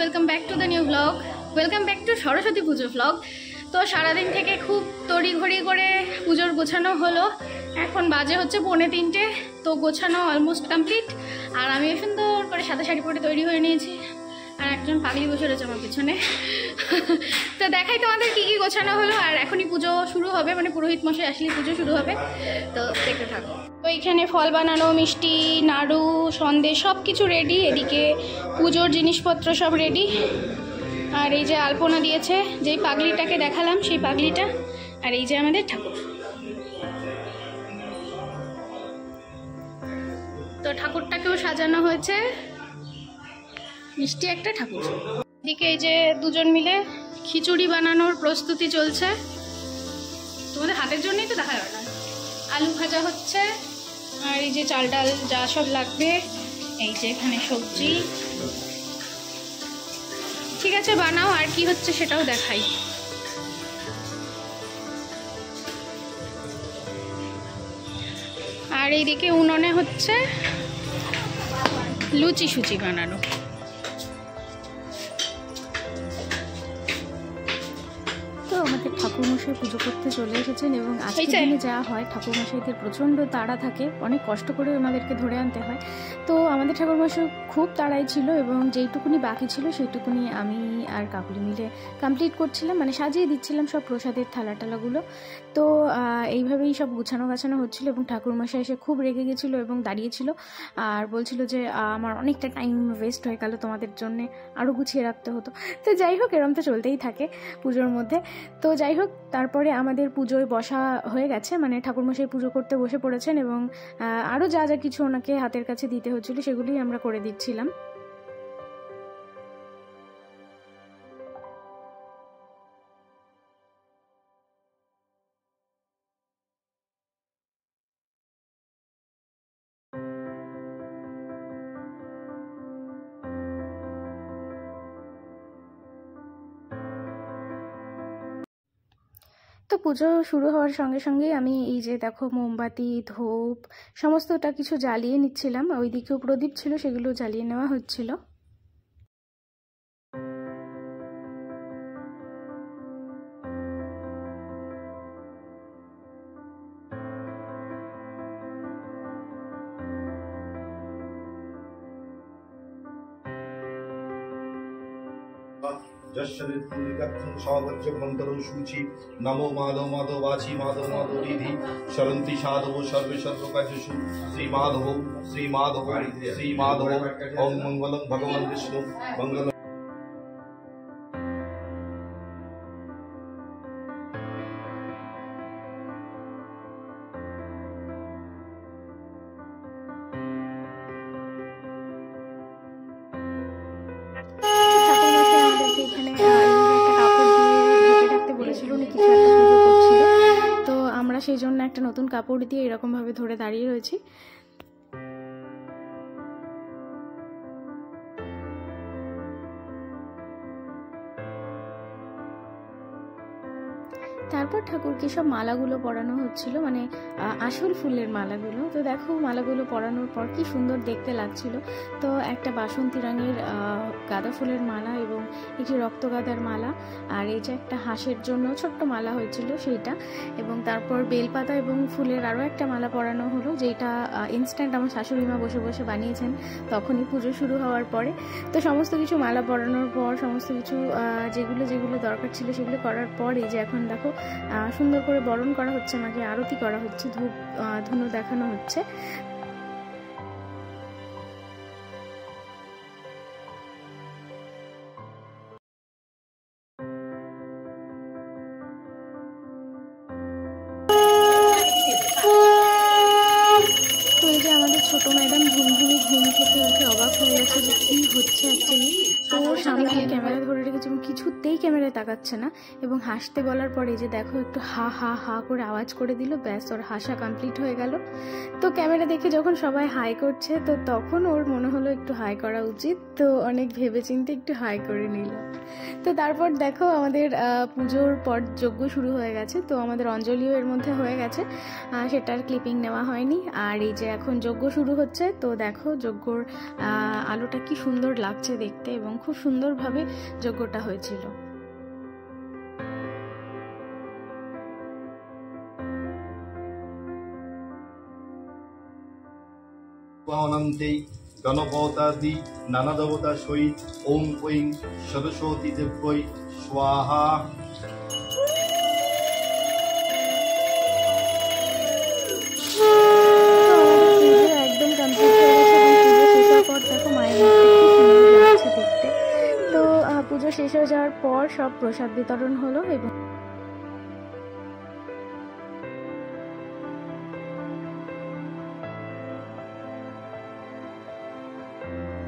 Welcome back to the new blog, welcome back to Saraswati Puja blog. তো সারাদিন থেকে খুব তড়িঘড়ি করে পুজোর গোছানো হলো। এখন বাজে হচ্ছে 2:45, তো গোছানো অলমোস্ট কমপ্লিট। আর আমি সুন্দর করে সাদা শাড়ি পরে তৈরি হয়ে নিয়েছি, আর একজন পাগলি বসে রয়েছে আমার পিছনে। তো দেখাই তোমাদের কি কি গোছানো হলো। আর এখনই পুজো শুরু হবে, মানে পুরোহিত মশাই আসলে পুজো শুরু হবে, তো দেখতে থাকো। তো এইখানে ফল বানানো, মিষ্টি, নাড়ু, সন্দেশ সব কিছু রেডি। এদিকে পুজোর জিনিসপত্র সব রেডি। আর এই যে আলপনা দিয়েছে, যেই পাগলিটাকে দেখালাম সেই পাগলিটা। আর এই যে আমাদের ঠাকুর। তো ঠাকুরটাকেও সাজানো হয়েছে, মিষ্টি একটা ঠাকুর। এদিকে এই যে দুজন মিলে খিচুড়ি বানানোর প্রস্তুতি চলছে। তোমাদের হাতের জন্যই তো দেখা যাবে না। আলু ভাজা হচ্ছে, আর এই যে চাল ডাল যা সব লাগবে, এই যে এখানে সবজি। ঠিক আছে, বানাও, আর কি হচ্ছে সেটাও দেখাই। আর এইদিকে উনুনে হচ্ছে লুচি সুচি বানানো। তো আমাদের ঠাকুরমশাই পুজো করতে চলে এসেছেন, এবং আজকের দিনে যা হয় ঠাকুরমশাইদের প্রচণ্ড তাড়া থাকে, অনেক কষ্ট করে ওনাদেরকে ধরে আনতে হয়। তো আমাদের ঠাকুরমশাই খুব তাড়াই ছিল, এবং যেইটুকুনি বাকি ছিল সেইটুকুনি আমি আর কাকুলি মিলে কমপ্লিট করছিলাম, মানে সাজিয়ে দিচ্ছিলাম সব প্রসাদের থালা টালাগুলো। তো এইভাবেই সব গুছানো গাছানো হচ্ছিলো, এবং ঠাকুরমশাই এসে খুব রেগে গেছিলো এবং দাঁড়িয়েছিল আর বলছিল যে আমার অনেকটা টাইম ওয়েস্ট হয়ে গেল, তোমাদের জন্যে আরও গুছিয়ে রাখতে হতো। তো যাই হোক, এরম তো চলতেই থাকে পুজোর মধ্যে। তো যাই হোক, তারপরে আমাদের পুজোয় বসা হয়ে গেছে, মানে ঠাকুরমশাই পুজো করতে বসে পড়েছেন, এবং আরও যা যা কিছু ওনাকে হাতের কাছে দিতে হচ্ছিল সেগুলোই আমরা করে দিচ্ছিলাম। তো পুজো শুরু হওয়ার সঙ্গে সঙ্গেই আমি এই যে দেখো মোমবাতি, ধূপ সমস্তটা কিছু জ্বালিয়ে নিচ্ছিলাম। ওইদিকেও প্রদীপ ছিল, সেগুলো জ্বালিয়ে নেওয়া হচ্ছিল। नमो माधव माधव वाची माधव माधव रिधि शरंति साधव सर्वे सर्वकार्येषु श्री माधव श्री माधव श्री माधव। ओम मंगलम भगवान विष्णु मंगलम। সেই জন্য একটা নতুন কাপড় দিয়ে এরকম ভাবে ধরে দাঁড়িয়ে রয়েছি। তারপর ঠাকুরকে সব মালাগুলো পরানো হচ্ছিল, মানে আসল ফুলের মালাগুলো। তো দেখো, মালাগুলো পরানোর পর কি সুন্দর দেখতে লাগছিল। তো একটা বাসন্তী রঙের গাঁদা ফুলের মালা, এবং একটি রক্তগাঁদার মালা, আর এই যে একটা হাঁসের জন্য ছোট্ট মালা হয়েছিল সেইটা, এবং তারপর বেলপাতা এবং ফুলের আরও একটা মালা পরানো হলো, যেটা ইনস্ট্যান্ট আমার শাশুড়ি মা বসে বসে বানিয়েছেন তখনই পুজো শুরু হওয়ার পরে। তো সমস্ত কিছু মালা পরানোর পর, সমস্ত কিছু যেগুলো যেগুলো দরকার ছিল সেগুলো করার পর, এই যে এখন দেখো সুন্দর করে বরণ করা হচ্ছে, মাকে আরতি করা হচ্ছে, ধূপ ধুনো দেখানো হচ্ছে। তো এই যে আমাদের ছোট ম্যাডাম ঝুমঝুমি ঘুম থেকে উঠে অবাক হয়ে গেছে যে কি হচ্ছে অ্যাকচুয়ালি। তো সামনে ক্যামেরা ধরে রেখে রেখেছে এবং কিছুতেই ক্যামেরায় তাকাচ্ছে না, এবং হাসতে বলার পরে যে দেখো একটু হা হা হা করে আওয়াজ করে দিল, ব্যাস ওর হাসা কমপ্লিট হয়ে গেল। তো ক্যামেরা দেখে যখন সবাই হাই করছে তো তখন ওর মনে হলো একটু হাই করা উচিত, তো অনেক ভেবেচিন্তে একটু হাই করে নিল। তো তারপর দেখো আমাদের পুজোর পর যজ্ঞ শুরু হয়ে গেছে, তো আমাদের অঞ্জলিও এর মধ্যে হয়ে গেছে, সেটার ক্লিপিং নেওয়া হয়নি। আর এই যে এখন যজ্ঞ শুরু হচ্ছে, তো দেখো যজ্ঞর আলোটা কি সুন্দর লাগছে দেখতে, এবং খুব সুন্দরভাবে যজ্ঞটা হয়েছিল। অনন্তে গণপতাদি নানা দেবতা সহিত ওং ঐং সরস্বতী দেব্যই স্বাহা। একদম কমপ্লিট হয়ে গেছে এবং পুজো শেষ হওয়ার পর দেখো মায়ের মুখটা কি সুন্দর লাগছে দেখতে। তো পুজো শেষ হয়ে যাওয়ার পর সব প্রসাদ বিতরণ হলো এবং